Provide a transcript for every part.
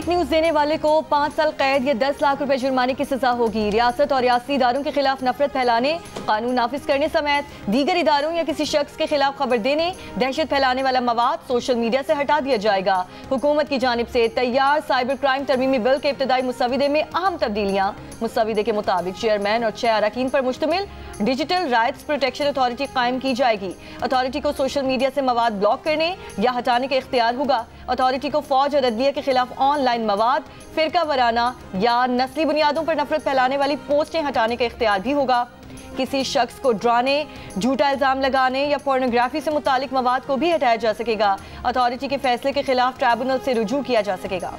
Fake news देने वाले को 5 साल कैद या 10 लाख रुपए जुर्माने की सजा होगी। रियासत और रियासी इदारों के खिलाफ नफरत फैलाने, कानून नाफिज करने समेत दीगर इदारों या किसी शख्स के खिलाफ खबर देने, दहशत फैलाने वाला मवाद सोशल मीडिया से हटा दिया जाएगा। हुकूमत की जानिब से तैयार साइबर क्राइम तरमीमी बिल के इब्तदाई मुसविदे में अहम तब्दीलियां। मुसविदे के मुताबिक चेयरमैन और 6 अरकान पर मुश्तमिल डिजिटल राइट्स प्रोटेक्शन अथॉरिटी कायम की जाएगी। अथॉरिटी को सोशल मीडिया से मवाद ब्लॉक करने या हटाने का इख्तियार होगा। अथॉरिटी को फौज और अदलिया के खिलाफ ऑनलाइन मवाद, फिरका वराना या नस्ली बुनियादों पर नफरत फैलाने वाली पोस्टें हटाने का इख्तियार भी होगा। किसी शख्स को डराने, झूठा इल्जाम लगाने या पोर्नोग्राफी से मुतालिक मवाद को भी हटाया जा सकेगा। अथॉरिटी के फैसले के खिलाफ ट्राइब्यूनल से रुजू किया जा सकेगा।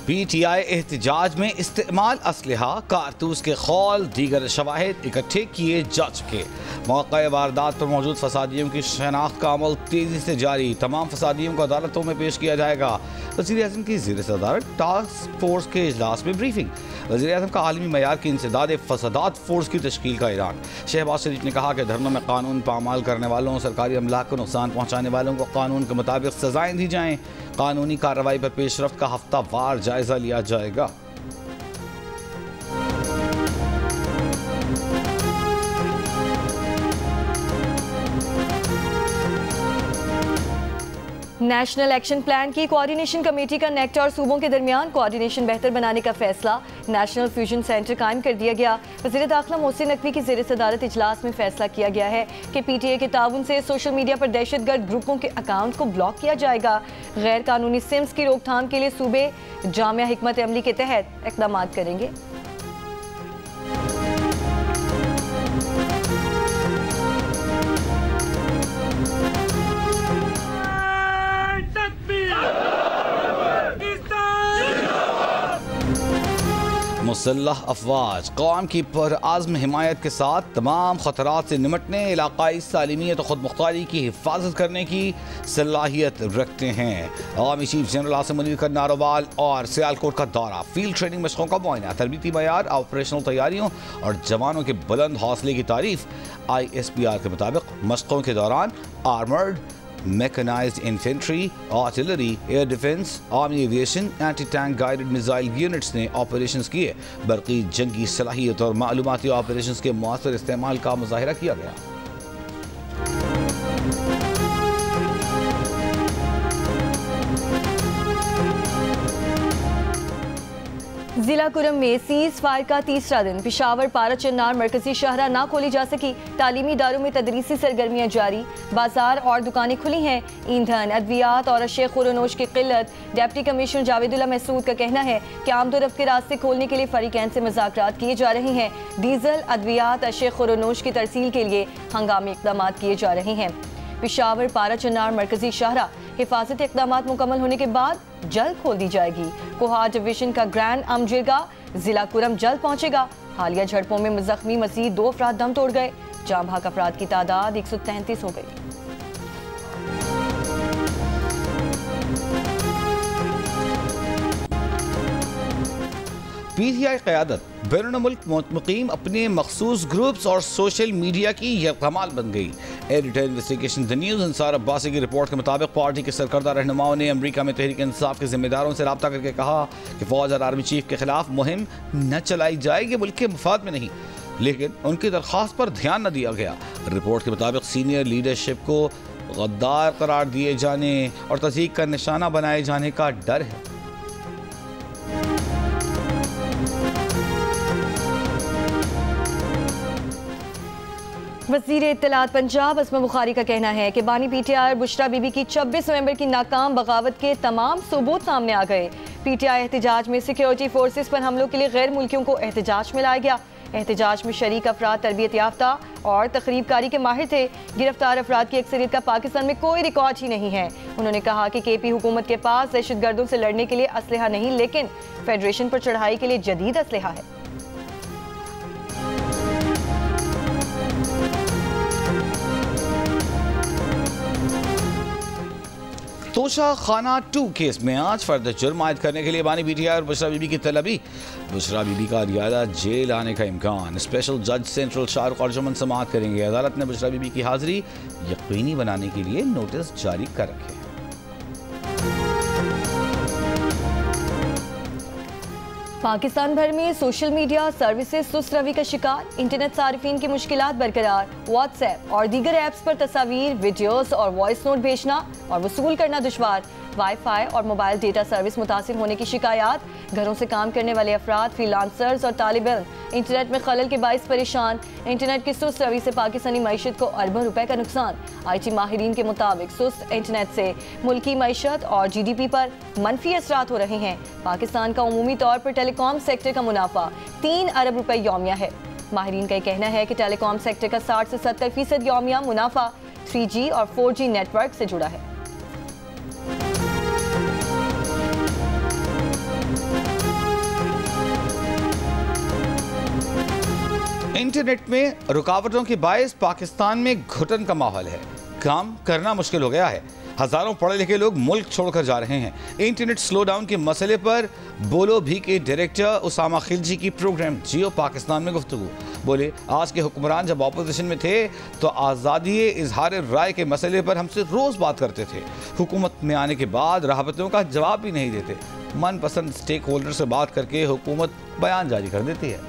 PTI एहतजाज में इस्तेमाल असलहा, कारतूस के खौल, दीगर शवाहिद इकट्ठे किए जा चुके। मौक़े वारदात पर मौजूद फसादियों की शनाख्त का अमल तेजी से जारी। तमाम फसादियों को अदालतों में पेश किया जाएगा। वज़ीर-ए-आज़म की ज़ेर सदारत टास्क फोर्स के इजलास में ब्रीफिंग। वज़ीर-ए-आज़म का आलमी मयार की इंसदाद फसादात फोर्स की तश्कील का ऐलान। शहबाज शरीफ ने कहा कि धरनों में कानून पामाल करने वालों, सरकारी अमलाक को नुकसान पहुँचाने वालों को कानून के मुताबिक सजाएँ दी जाएँ। कानूनी कार्रवाई पर पेशरफ्त का हफ्तावार जायजा लिया जाएगा। नेशनल एक्शन प्लान की कोऑर्डिनेशन कमेटी का नेक्टा और सूबों के दरमियान कोऑर्डिनेशन बेहतर बनाने का फैसला। नेशनल फ्यूजन सेंटर कायम कर दिया गया। वज़ीर दाखिला मोहसिन नकवी की ज़ेर सदारत इजलास में फैसला किया गया है कि PTA के ताउन से सोशल मीडिया पर दहशतगर्द ग्रुपों के अकाउंट को ब्लॉक किया जाएगा। गैर कानूनी सिम्स की रोकथाम के लिए सूबे जामिया हिकमत अमली के तहत इक़दाम करेंगे। मुसल्लह अफवाज कौम की पुरआज़्म हिमायत के साथ तमाम ख़तरात से निमटने, इलाक़ाई सालिमियत और ख़ुद मुख्तारी की हिफाजत करने की सलाहियत रखते हैं। अवामी चीफ जनरल आसिम मुनीर का नारोवाल और सियालकोट का दौरा। फील्ड ट्रेनिंग मशक़ों का मुआयना, तरबीती मयार, ऑपरेशनल तैयारियों और जवानों के बुलंद हौसले की तारीफ। ISPR के मुताबिक मशक़ों के दौरान armoured, mechanised infantry, artillery, air defence, army aviation, anti tank guided missile units ने ऑपरेशंस किए। बरक़ी जंगी सलाहियत और मालूमाती ऑपरेशंस के मौसर इस्तेमाल का मुजाहिरा किया गया। जिला कुरम में सीज फायर का तीसरा दिन। पिशावर, पारा, चन्नार मरकजी शहरा ना खोली जा सकी। तालीमी इदारों में तदरीसी सरगर्मियाँ जारी। बाजार और दुकानें खुली हैं। ईंधन, अद्वियात और अशे खुरनोश की किल्लत। डिप्टी कमिश्नर जावेदुल्ला महसूद का कहना है कि आमदोरफ्त के रास्ते खोलने के लिए फरीकैन से मुज़ाकरात किए जा रहे हैं। डीजल, अद्वियात, अशे खुरनोश की तरसील के लिए हंगामी इक़दाम किए जा रहे हैं। पिशावर, पारा, चन्नार मरकजी शहरा हिफाजती इक़दाम मुकम्मल होने के बाद जल्द खोल दी जाएगी। कोहा डिवीजन का ग्रैंड अमजिरगा जिला कुरम जल्द पहुंचेगा। हालिया झड़पों में जख्मी मजीद 2 अफराद दम तोड़ गए। जाँ भाग अफराद की तादाद 133 हो गई। PTI क़यादत बैरून मुल्क मुकीम अपने मखसूस ग्रुप्स और सोशल मीडिया की यकमाल बन गई। Editor investigation the news Ansar Abbasi की रिपोर्ट के मुताबिक पार्टी के सरकर्दा रहनुमाओं ने अमरीका में तहरीक इंसाफ के जिम्मेदारों से रब्ता करके कहा कि फौज और आर्मी चीफ के खिलाफ मुहिम न चलाई जाएगी, मुल्क के मफाद में नहीं। लेकिन उनकी दरख्वास्त पर ध्यान न दिया गया। रिपोर्ट के मुताबिक सीनियर लीडरशिप को गद्दार करार दिए जाने और तज़ीक का निशाना बनाए जाने का डर है। वज़ीर इत्तलात पंजाब अस्मा बुखारी का कहना है कि बानी PTI और बुशरा बीबी की 26 नवंबर की नाकाम बगावत के तमाम सबूत सामने आ गए। PTI एहतजाज में सिक्योरिटी फोर्सेस पर हमलों के लिए गैर मुल्कियों को एहतजाज में लाया गया। एहतजाज में शरीक अफराद तरबियत याफ्ता और तकरीबकारी के माहिर थे। गिरफ्तार अफराद की अक्सरियत का पाकिस्तान में कोई रिकॉर्ड ही नहीं है। उन्होंने कहा कि KP हुकूमत के पास दहशतगर्दों से लड़ने के लिए असलहा नहीं, लेकिन फेडरेशन पर चढ़ाई के लिए जदीद असलहा है। तोशा खाना 2 केस में आज फर्द जुर्म आयद करने के लिए बानी पीटीआई और बुशरा बीबी की तलबी। बुशरा बीबी का रियादा जेल आने का इम्कान। स्पेशल जज सेंट्रल शाहरुख अर्जुमन समाअत करेंगे। अदालत ने बुशरा बीबी की हाजिरी यकीनी बनाने के लिए नोटिस जारी कर रखे हैं। पाकिस्तान भर में सोशल मीडिया सर्विसेज सुस्त रवि का शिकार। इंटरनेट सारिफिन की मुश्किलात बरकरार। व्हाट्सएप और दीगर ऐप्स पर तस्वीर, वीडियोस और वॉइस नोट भेजना और वसूल करना दुश्वार। वाईफाई और मोबाइल डेटा सर्विस मुतासिर होने की शिकायत। घरों से काम करने वाले अफराद, फ्रीलांसर्स और तालिब इल्म इंटरनेट में खलल के बाइस परेशान। इंटरनेट की सुस्त रवि से पाकिस्तानी मईशत को अरबों रुपए का नुकसान। IT माहिरीन के मुताबिक सुस्त इंटरनेट से मुल्की मईशत और GDP पर मनफी असरात हो रहे हैं। पाकिस्तान का उमूमी तौर पर टेलीकॉम सेक्टर का मुनाफा 3 अरब रुपए यौमिया है। माहिरीन का कहना है कि टेलीकॉम सेक्टर का 60 से 70% यौमिया मुनाफा 3G और 4G नेटवर्क से जुड़ा है। इंटरनेट में रुकावटों के बायस पाकिस्तान में घुटन का माहौल है। काम करना मुश्किल हो गया है। हजारों पढ़े लिखे लोग मुल्क छोड़कर जा रहे हैं। इंटरनेट स्लो डाउन के मसले पर बोलो भी के डायरेक्टर उसामा खिलजी की प्रोग्राम जियो पाकिस्तान में गुफ्तगू। बोले, आज के हुक्मरान जब ऑपोजिशन में थे तो आज़ादी इजहार राय के मसले पर हमसे रोज बात करते थे। हुकूमत में आने के बाद राहबतों का जवाब भी नहीं देते। मनपसंद स्टेक होल्डर से बात करके हुकूमत बयान जारी कर देती है।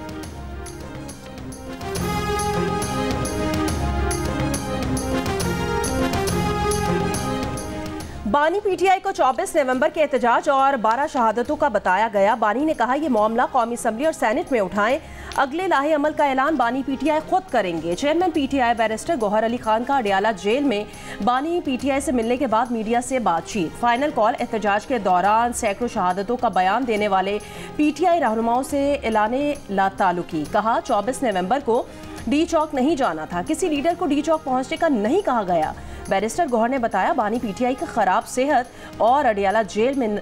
बानी PTI को 24 नवंबर के एहतजाज और 12 शहादतों का बताया गया। बानी ने कहा, यह मामला कौमी असम्बली और सेनेट में उठाएं। अगले लाहे अमल का ऐलान बानी PTI खुद करेंगे। Chairman PTI barrister Gauhar Ali Khan का अडियाला जेल में बानी PTI से मिलने के बाद मीडिया से बातचीत। Final call. एहतजाज के दौरान सैकड़ों शहादतों का बयान देने वाले PTI रहनुमाओं से ऐलाने लाताल्लुकी। कहा, 24 नवंबर को डी चौक नहीं जाना था। किसी लीडर को डी चौक पहुंचने का नहीं कहा गया। बैरिस्टर गौहर ने बताया, बानी PTI की खराब सेहत और अडियाला जेल में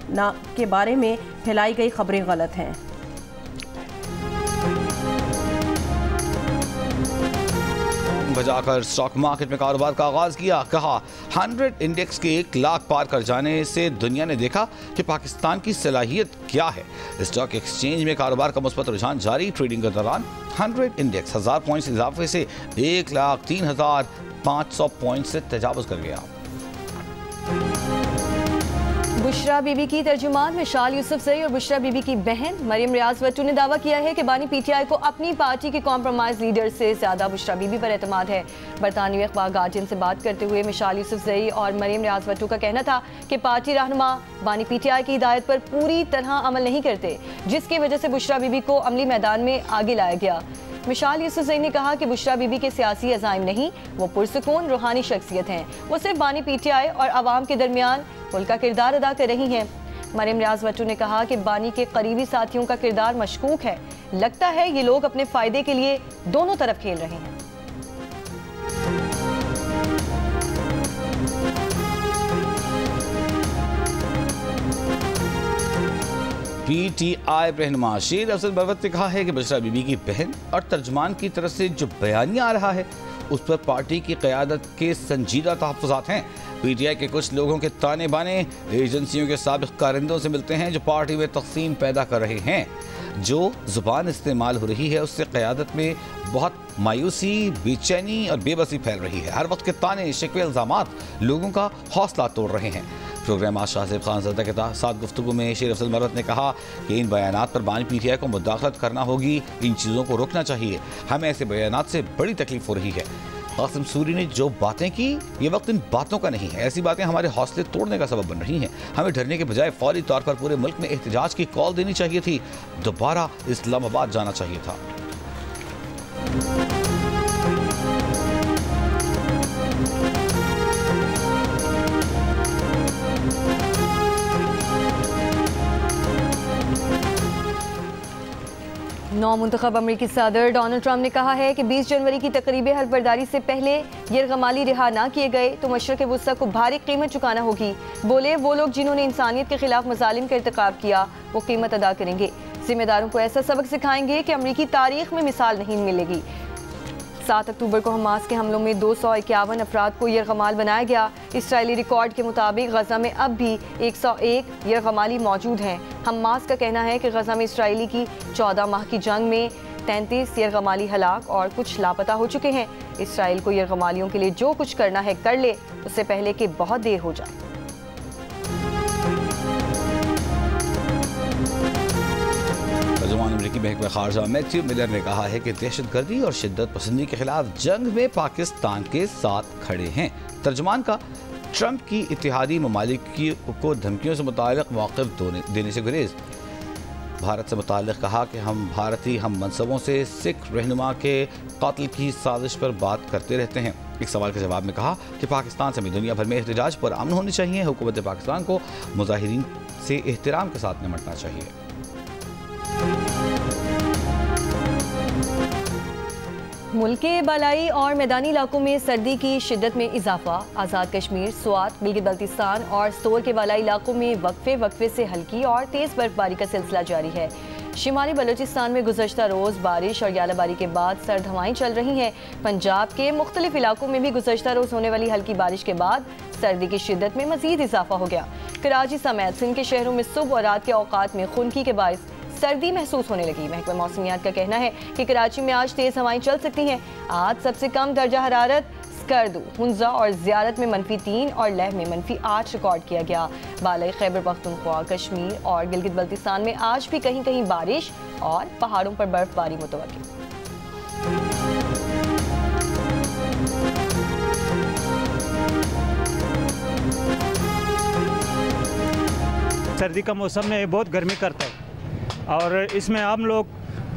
के बारे में फैलाई गई खबरें गलत हैं। बजाकर स्टॉक मार्केट में कारोबार का आगाज किया। कहा, 100 इंडेक्स के 1 लाख पार कर जाने से दुनिया ने देखा कि पाकिस्तान की सलाहियत क्या है। स्टॉक एक्सचेंज में कारोबार का मुस्बत रुझान जारी। ट्रेडिंग के दौरान 100 इंडेक्स 1000 पॉइंट्स इजाफे से 1,03,500 पॉइंट से तजावुज कर गया। बुशरा बीबी की तर्जुमान मिशाल यूसुफजई और बुशरा बीबी की बहन मरियम रियाज भट्टू ने दावा किया है कि बानी PTI को अपनी पार्टी के कॉम्प्रोमाइज लीडर से ज्यादा बुशरा बीबी पर एतमाद है। बरतानवी अखबार गार्जियन से बात करते हुए मिशाल यूसुफजई और मरियम रियाज भट्टू का कहना था कि पार्टी रहनुमा बानी PTI की हिदायत पर पूरी तरह अमल नहीं करते, जिसकी वजह से बुशरा बीबी को अमली मैदान में आगे लाया गया। मिशाल यूसुफजई ने कहा कि बुशरा बीबी के सियासी अज़ाइम नहीं, वो पुरसुकून रूहानी शख्सियत हैं। वो सिर्फ बानी PTI और आवाम के दरमियान पुल का किरदार अदा कर रही हैं। मरियम रियाज भट्टू ने कहा कि बानी के करीबी साथियों का किरदार मशकूक है। लगता है ये लोग अपने फायदे के लिए दोनों तरफ खेल रहे हैं। PTI रहनुमा शेर अफजल बरवत ने कहा है कि बुशरा बीबी की बहन और तर्जुमान की तरफ से जो बयानिया आ रहा है उस पर पार्टी की क़यादत के संजीदा तहफ़्फ़ुज़ात हैं। PTI के कुछ लोगों के ताने बाने एजेंसियों के साबिक़ कारिंदों से मिलते हैं जो पार्टी में तक़सीम पैदा कर रहे हैं। जो ज़ुबान इस्तेमाल हो रही है उससे क़यादत में बहुत मायूसी, बेचैनी और बेबसी फैल रही है। हर वक्त के ताने, शिकवे, इल्ज़ामात लोगों का हौसला तोड़ रहे हैं। प्रोग्राम आज शाहज़ेब खान ज़रदा के साथ गुफ्तगू में शेर अफजल बरवत ने कहा कि इन बयानात पर बानी PTI को मुदाखलत करना होगी। इन चीज़ों को रोकना चाहिए। हमें ऐसे बयानात से बड़ी तकलीफ हो रही है। कासिम सूरी ने जो बातें की, ये वक्त इन बातों का नहीं है। ऐसी बातें हमारे हौसले तोड़ने का सबब बन रही हैं। हमें डरने के बजाय फौरी तौर पर पूरे मुल्क में एहतजाज की कॉल देनी चाहिए थी। दोबारा इस्लामाबाद जाना चाहिए था। नौमुंतखब अमरीकी सदर डोनाल्ड ट्रंप ने कहा है कि 20 जनवरी की तकरीबें हल्फबरदारी से पहले यरगमाली रिहा ना किए गए तो मशरक़ वुस्ता को भारी कीमत चुकाना होगी। बोले, वो लोग जिन्होंने इंसानियत के खिलाफ मज़ालिम का इर्तिकाब किया वो कीमत अदा करेंगे। जिम्मेदारों को ऐसा सबक सिखाएंगे कि अमरीकी तारीख में मिसाल नहीं मिलेगी। 7 अक्टूबर को हमास के हमलों में 251 अफराद को यरगमाल बनाया गया। इसराइली रिकॉर्ड के मुताबिक गजा में अब भी 101 यरगमाली मौजूद हैं। हमास का कहना है कि गजा में इसराइली की 14 माह की जंग में 33 यरगमाली हलाक और कुछ लापता हो चुके हैं। इसराइल को यरगमालियों के लिए जो कुछ करना है कर ले, उससे पहले कि बहुत देर हो जाए। अमरीकी महकमा खारजा मैथ्यू मिलर ने कहा है कि दहशतगर्दी और शिद्दत पसंदी के खिलाफ जंग में पाकिस्तान के साथ खड़े हैं। तर्जमान का ट्रंप की इत्तेहादी ममालिक को धमकियों से मुताल्लिक़ मौक़िफ़ देने से गुरेज। भारत से मुताल्लिक़ कहा कि हम भारतीय हम मनसबों से सिख रहनुमा के कातिल की साजिश पर बात करते रहते हैं। एक सवाल के जवाब में कहा कि पाकिस्तान समेत दुनिया भर में एहतजाज पर अमन होनी चाहिए। हुकूमत पाकिस्तान को मुजाहिरीन से एहतराम के साथ निपटना चाहिए। मुल्क के बालाई और मैदानी इलाकों में सर्दी की शिद्दत में इजाफा। आज़ाद कश्मीर, स्वात, गिलगित बल्तिस्तान और सोर के बालाई इलाकों में वक्फे से हल्की और तेज़ बर्फबारी का सिलसिला जारी है। शिमाली बलूचिस्तान में गुज़श्ता रोज़ बारिश और यालाबारी के बाद सर्द हवाएं चल रही हैं। पंजाब के मुख्तलिफ इलाकों में भी गुज़श्ता रोज़ होने वाली हल्की बारिश के बाद सर्दी की शिद्दत में मज़ीद इजाफा हो गया। कराची समेत सिंध के शहरों में सुबह और रात के औकात में खुनकी के बायस सर्दी महसूस होने लगी। महकमा मौसमियात का कहना है कि कराची में आज तेज़ हवाएं चल सकती हैं। आज सबसे कम दर्जा हरारत स्कर्दू, हुंजा और ज़ियारत में -3 और लेह में -8 रिकॉर्ड किया गया। बालाई खैबर पख्तूनख्वा, कश्मीर और गिलगित बल्तिस्तान में आज भी कहीं कहीं बारिश और पहाड़ों पर बर्फबारी मुतवक्किल। सर्दी का मौसम में बहुत गर्मी करता है और इसमें हम लोग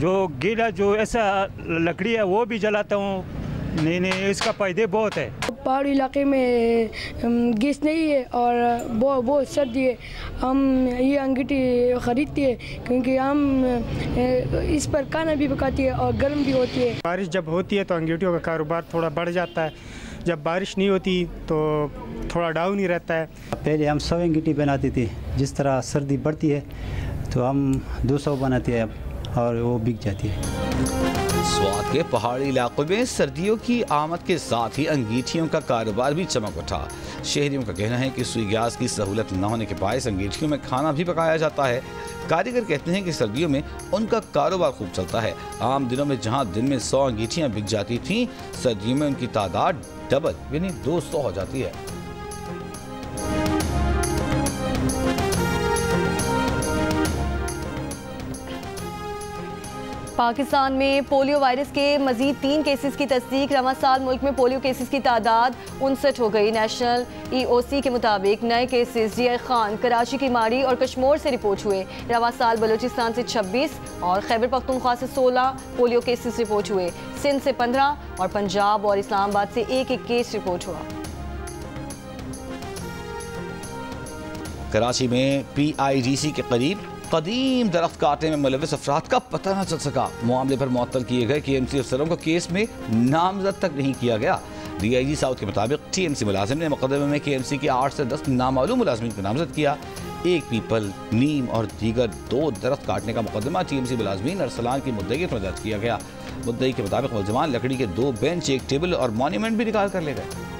जो गीला जो ऐसा लकड़ी है वो भी जलाता हूँ। नहीं इसका फायदे बहुत है। पहाड़ी इलाके में गैस नहीं है और बहुत सर्दी है। हम ये अंगीठी ख़रीदते हैं क्योंकि हम इस पर खाना भी पकाती है और गर्म भी होती है। बारिश जब होती है तो अंगीठियों का कारोबार थोड़ा बढ़ जाता है। जब बारिश नहीं होती तो थोड़ा डाउन ही रहता है। पहले हम 100 अंगीठी बनाते थे। जिस तरह सर्दी बढ़ती है तो हम 200 बनाते हैं और वो बिक जाती है। स्वात के पहाड़ी इलाकों में सर्दियों की आमद के साथ ही अंगीठियों का कारोबार भी चमक उठा। शहरियों का कहना है कि सुई गैस की सहूलत न होने के बायस अंगीठियों में खाना भी पकाया जाता है। कारीगर कहते हैं कि सर्दियों में उनका कारोबार खूब चलता है। आम दिनों में जहां दिन में 100 अंगीठियां बिक जाती थीं, सर्दियों में उनकी तादाद डबल यानी 200 हो जाती है। पाकिस्तान में पोलियो वायरस के मजीद 3 केसेस की तस्दीक। रवां साल मुल्क में पोलियो केसेस की तादाद 59 हो गई। नेशनल EOC के मुताबिक नए केसेस DI खान, कराची की माड़ी और कश्मीर से रिपोर्ट हुए। रवां साल बलूचिस्तान से 26 और खैबर पख्तूनख्वा से 16 पोलियो केसेस रिपोर्ट हुए। सिंध से 15 और पंजाब और इस्लामाबाद से एक केस रिपोर्ट हुआ। कराची में PIDC के करीब कदीम दरख्त काटने में मुलविस अफराद का पता न चल सका। मामले पर मुअत्तल किए गए KMC अफसरों को केस में नामजद तक नहीं किया गया। DIG साउथ के मुताबिक TMC मुलाजिम ने मुकदमे में KMC के 8 से 10 नामालूम मुलाजिमीन को नामजद किया। एक पीपल, नीम और दीगर 2 दरख्त काटने का मुकदमा TMC मुलाजिमीन अरसलान की मुद्दई के दर्ज किया गया। मुद्दई के मुताबिक मुलजिमान लकड़ी के 2 बेंच, एक टेबल और मॉन्यूमेंट भी निकाल कर ले गए।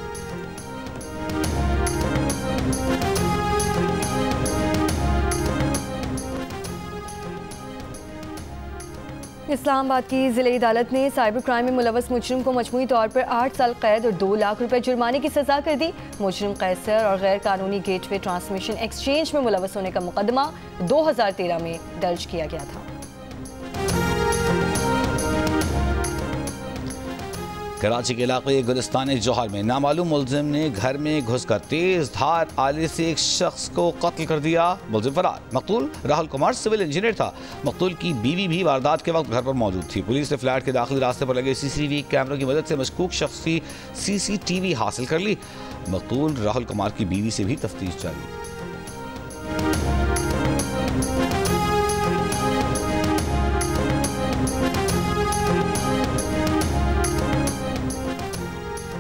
इस्लामाबाद की ज़िले अदालत ने साइबर क्राइम में मुलव्वस मुजरिम को मजमूई तौर पर 8 साल कैद और 2 लाख रुपए जुर्माने की सज़ा कर दी। मुजरिम कैसर और गैर कानूनी गेटवे ट्रांसमिशन एक्सचेंज में मुलव्वस होने का मुकदमा 2013 में दर्ज किया गया था। कराची के इलाके गुलिस्तान जौहर में नामालूम मुलजिम ने घर में घुसकर तेज धार आले से एक शख्स को कत्ल कर दिया। मुलजिम फरार। मकतूल राहुल कुमार सिविल इंजीनियर था। मकतूल की बीवी भी वारदात के वक्त घर पर मौजूद थी। पुलिस ने फ्लैट के दाखिली रास्ते पर लगे CCTV कैमरों की मदद से मशकूक शख्स की CCTV हासिल कर ली। मकतूल राहुल कुमार की बीवी से भी तफ्तीश जारी।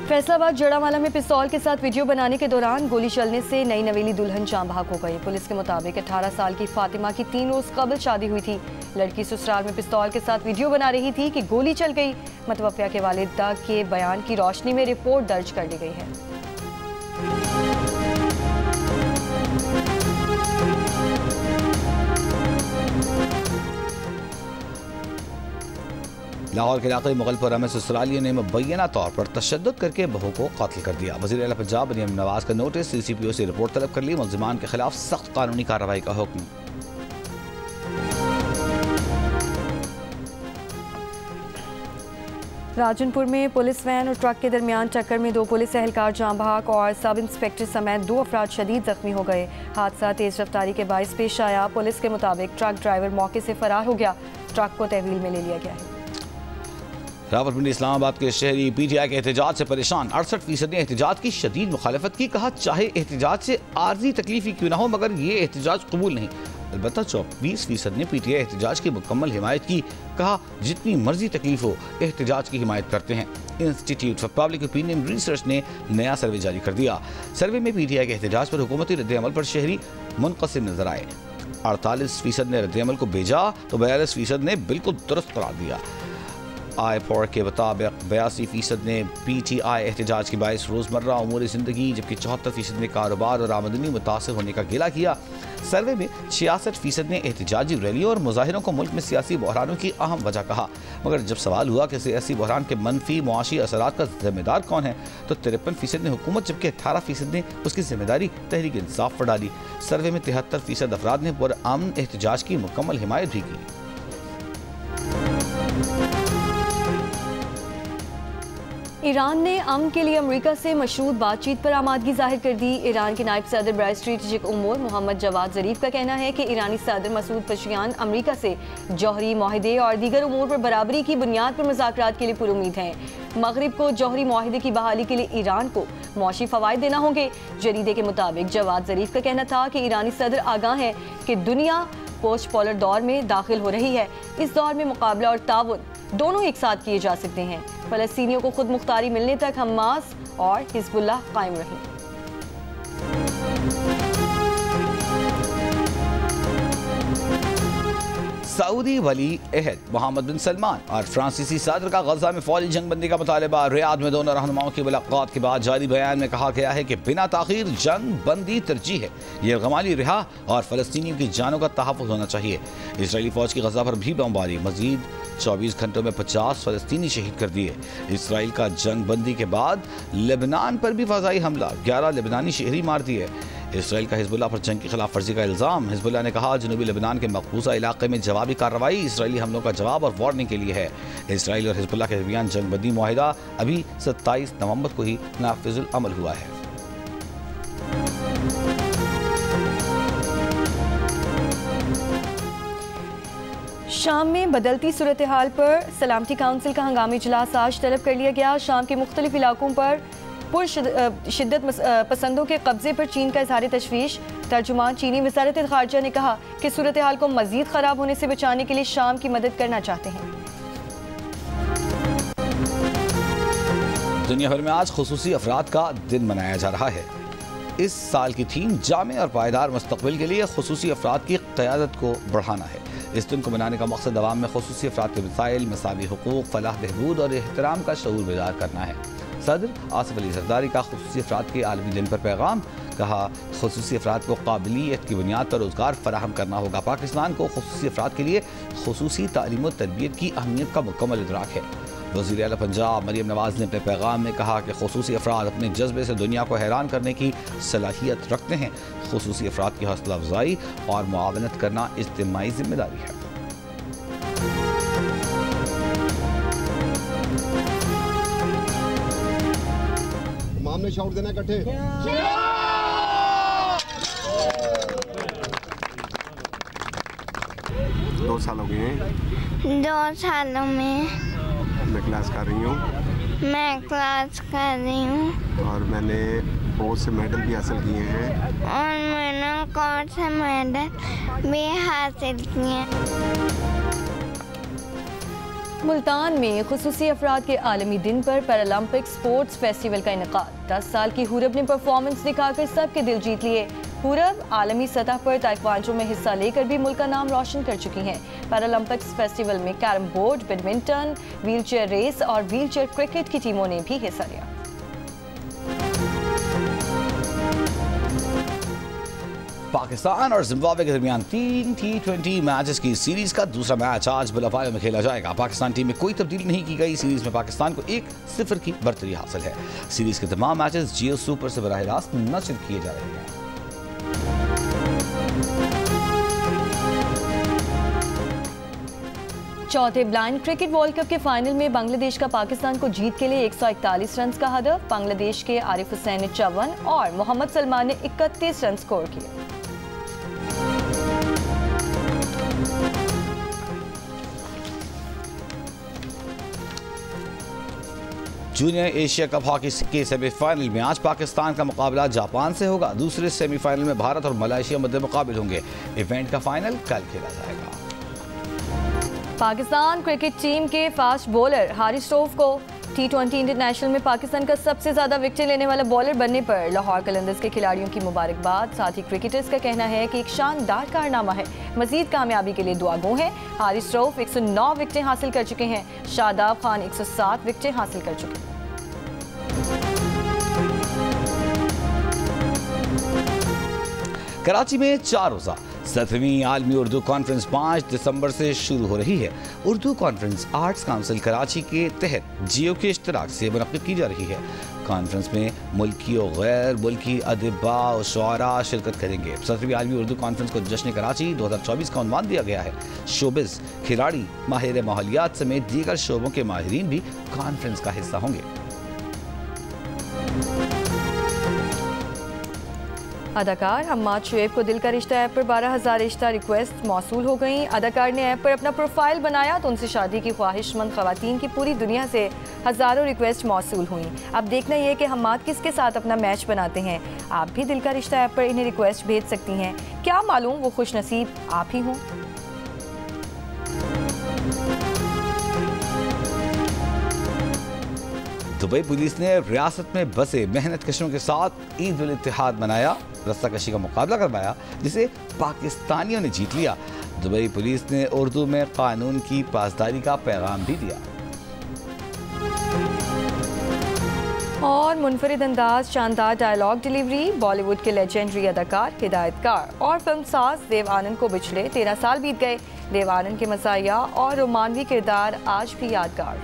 फैसलाबाद जड़ावाला में पिस्तौल के साथ वीडियो बनाने के दौरान गोली चलने से नई नवेली दुल्हन जाँ बहक हो गई। पुलिस के मुताबिक 18 साल की फातिमा की 3 रोज कबल शादी हुई थी। लड़की ससुराल में पिस्तौल के साथ वीडियो बना रही थी कि गोली चल गई। मतवफ़िया के वालिदा के बयान की रोशनी में रिपोर्ट दर्ज कर ली गई है। लाहौर के इलाके मुगलपुरा में ससुरालियों ने मुबैना तौर पर तशद्दुद करके बहू को कत्ल कर दिया। वज़ीर आला पंजाब मरियम नवाज का नोटिस, CCPO से रिपोर्ट तलब कर ली। मुल्ज़िमान के खिलाफ सख्त कानूनी कार्रवाई का हुक्म। राजनपुर में पुलिस वैन और ट्रक के दरमियान टक्कर में 2 पुलिस एहलकार जाँ बहक और सब इंस्पेक्टर समेत 2 अफराद शदीद जख्मी हो गए। हादसा तेज रफ्तारी के बाइस पेश आया। पुलिस के मुताबिक ट्रक ड्राइवर मौके से फरार हो गया। ट्रक को तहवील में ले लिया गया है। रावलपिंडी इस्लामाबाद के शहरी PTI के एहतजाज से परेशान। 68% ने एहतजाज की शदीद मुखालफत की। कहा चाहे एहतजाज से आर्जी तकलीफ ही क्यों ना हो मगर ये एहतजाज कबूल नहीं। अलबत्ता 24% ने PTI एहतजाज की मुकम्मल हिमायत की। कहा जितनी मर्जी तकलीफ हो एहतजाज की हिमायत करते हैं। Institute for public opinion research ने नया सर्वे जारी कर दिया। सर्वे में PTI के एहतजाज पर हुकूमती रद्द-ए-अमल पर शहरी मुनक़सिम नजर आए। 48% ने रद्द-ए-अमल को भेजा तो 42% ने बिल्कुल दुरुस्त करार दिया। I4 के मुताबिक 82% ने PTI एहतजाज के बायस रोज़मर्रा उमूर ज़िंदगी, जबकि 74% ने कारोबार और आमदनी मुतासिर होने का गिला किया। सर्वे में 66% ने एहतजाजी रैलियों और मुजाहिरों को मुल्क में सियासी बहरानों की अहम वजह कहा। मगर जब सवाल हुआ कि सियासी बहरान के मनफी मुआशी असरात का जिम्मेदार कौन है तो 53% ने हुकूमत, जबकि 18% ने उसकी जिम्मेदारी तहरीक इंसाफ पर डाली। सर्वे में 73% अफराद ने पुरअमन एहतजाज की मुकम्मल हिमायत भी की। ईरान ने अमन के लिए अमेरिका से मशरूत बातचीत पर आमादगी जाहिर कर दी। ईरान के नायब सदर बराए स्ट्रेटेजिक उमूर मोहम्मद जवाद ज़रीफ का कहना है कि ईरानी सदर मसूद पशेगान अमेरिका से जौहरी माहिदे और दीगर उमूर पर बराबरी की बुनियाद पर मुज़ाकरात के लिए पुरुमीद हैं। मगरिब को जौहरी माहिदे की बहाली के लिए ईरान को मौशी फ़वाइद देना होंगे। जरीदे के मुताबिक जवाद ज़रीफ का कहना था कि ईरानी सदर आगाह है कि दुनिया पोस्ट पोलर दौर में दाखिल हो रही है। इस दौर में मुकाबला और ताउन दोनों एक साथ किए जा सकते हैं। फ़लस्तीनियों को खुद मुख्तारी मिलने तक हमास और हिज़्बुल्लाह कायम रहें। सऊदी वली अहद मोहम्मद बिन सलमान और फ्रांसीसी सदर का गजा में फौजी जंगबंदी का मुतालबा। रियाद में दोनों रहनुमाओं की मुलाकात के बाद जारी बयान में कहा गया है कि बिना ताखीर जंग बंदी तरजीह है। ये गमाली रिहा और फ़लस्तीनियों की जानों का तहफ़्फ़ुज़ होना चाहिए। इसराइली फ़ौज की गजा पर भी बमबारी। मजीद 24 घंटों में 50 फ़लस्तीनी शहीद कर दिए। इसराइल का जंग बंदी के बाद लेबनान पर भी फ़ज़ाई हमला, 11 लेबनानी शहरी मार दिए। इसराइल का हिज़्बुल्लाह पर जंग की खिलाफ वर्जी का इल्ज़ाम। हिज़्बुल्लाह ने कहा जनूबी लेबनान के मकबूजा इलाके में जवाबी कार्रवाई इसराइली हमलों का जवाब और वार्निंग के लिए है। इसराइल और हिज़्बुल्लाह के दरमियान जंग बंदी मुआहिदा अभी 27 नवंबर को ही नाफिजुल अमल हुआ है। शाम में बदलती सूरत हाल पर सलामती काउंसिल का हंगामी इजलास आज तलब कर लिया गया। शाम के मुख्तलिफ इलाकों पर शिद्दत पसंदों के कब्जे पर चीन का इज़हार तशवीश। तर्जुमान चीनी वज़ारत ख़ारजा ने कहा कि सूरत हाल को मज़ीद ख़राब होने से बचाने के लिए शाम की मदद करना चाहते हैं। दुनिया भर में आज खुसूसी अफराद का दिन मनाया जा रहा है। इस साल की थीम जामे और पायदार मुस्तक़बिल के लिए खुसूसी अफराद की क़यादत को बढ़ाना है। इस दिन को मनाने का मकसद अवाम में खुसूसी अफराद के मसाइल, मसावी हुकूक़, फलाह बहबूद और एहतराम का शऊर बेदार करना है। सदर आसिफ अली ज़रदारी का खुसूसी अफराद के आलमी दिन पर पैगाम। कहा खुसूसी अफराद को काबिलियत की बुनियाद पर रोज़गार फराहम करना होगा। पाकिस्तान को खुसूसी अफराद के लिए खुसूसी तालीम और तरबियत की अहमियत का मुकम्मल इदराक है। वज़ीर आला पंजाब मरियम नवाज ने अपने पैगाम में कहा कि खुसूसी अफराद अपने जज्बे से दुनिया को हैरान करने की सलाहियत रखते हैं। खुसूसी अफराद की हौसला अफजाई और मुआवनत करना इज्तिमाई जिम्मेदारी है। मामले शाउट देना इकट्ठे। 2 साल हो गए हैं। 2 सालों में मैं क्लास कर रही हूँ और मैंने बहुत से मेडल भी हासिल किए हैं और मैंने कौन से मेडल भी हासिल किए। मुल्तान में खुसूसी अफराद के आलमी दिन पर पैरालंपिक स्पोर्ट्स फेस्टिवल का इनेकाद। 10 साल की हुरब ने परफॉर्मेंस दिखाकर सबके दिल जीत लिए। हुरब आलमी सतह पर ताइक्वांडो में हिस्सा लेकर भी मुल्क का नाम रोशन कर चुकी हैं। पैरालंपिक्स फेस्टिवल में carrom board, badminton, wheelchair race और व्हीलचेयर क्रिकेट की टीमों ने भी हिस्सा लिया। पाकिस्तान और जिम्बाब्वे के दरमियान 3 T20 मैचेस की सीरीज का दूसरा मैच आज बुलावायो में खेला जाएगा। पाकिस्तान टीम में कोई तब्दीली नहीं की गई। सीरीज में पाकिस्तान को 1-0 की बढ़तरी हासिल है। सीरीज के तमाम मैचेस जियो सुपर से बराह रास्त नशर किए जा रहे हैं। चौथे ब्लाइंड क्रिकेट वर्ल्ड कप के फाइनल में बांग्लादेश का पाकिस्तान को जीत के लिए 141 रन का हदफ। बांग्लादेश के आरिफ हुसैन ने 54 और मोहम्मद सलमान ने 31 रन स्कोर किए। जूनियर एशिया कप हॉकी के सेमीफाइनल में आज पाकिस्तान का मुकाबला जापान से होगा। दूसरे सेमीफाइनल में भारत और मलेशिया मध्य मुकाबले होंगे। इवेंट का फाइनल कल खेला जाएगा। पाकिस्तान क्रिकेट टीम के फास्ट बॉलर हारिस रऊफ को T20 इंटरनेशनल में पाकिस्तान का सबसे ज्यादा विकेट लेने वाला बॉलर बनने पर लाहौर कलंदर्स के खिलाड़ियों की मुबारकबाद। साथ ही क्रिकेटर्स का कहना है कि एक शानदार कारनामा है। मजीद कामयाबी के लिए दुआ गो हैं। हारिस रऊफ 109 विकेटें हासिल कर चुके हैं। शादाब खान 107 विकेटें हासिल कर चुके हैं। कराची में 4 रोज़ा 7वीं आलमी उर्दू कॉन्फ्रेंस 5 दिसंबर से शुरू हो रही है। Urdu conference arts council Karachi के तहत जियो के इश्तराक से मुनक़्क़िद की जा रही है। कॉन्फ्रेंस में मुल्की और गैर मुल्की अदबा और शुआरा शिरकत करेंगे। 7वीं आलमी उर्दू कॉन्फ्रेंस को जश्न कराची 2024 का उन्वान दिया गया है। शोबिज़, खिलाड़ी, माहिर माहौलियात समेत दीगर शोबों के माहिरीन भी कॉन्फ्रेंस का हिस्सा होंगे। अदाकार हम्माद शुएब को दिल का रिश्ता ऐप पर 12,000 रिश्ता रिक्वेस्ट मौसूल हो गई। अदाकार ने ऐप पर अपना प्रोफाइल बनाया तो उनसे शादी की ख्वाहिशमंद खवातीन की पूरी दुनिया से हज़ारों रिक्वेस्ट मौसूल हुई। अब देखना यह कि हम्माद किसके साथ अपना मैच बनाते हैं। आप भी दिल का रिश्ता ऐप पर इन्हें रिक्वेस्ट भेज सकती हैं। क्या मालूम वो खुशनसीब आप ही हों। दुबई पुलिस ने रियासत में बसे मेहनत कशों के साथ ईद उल इत्तेहाद मनाया। रस्सा कशी का मुकाबला करवाया जिसे पाकिस्तानियों ने जीत लिया। दुबई पुलिस ने उर्दू में कानून की पासदारी का पैगाम भी दिया। और मुनफरिद अंदाज, शानदार डायलॉग डिलीवरी, बॉलीवुड के लेजेंडरी अदाकार, हिदायतकार और फिल्मसाज देव आनंद को पिछले 13 साल बीत गए। देव आनंद के मज़ाहिया और रोमानवी किरदार आज भी यादगार।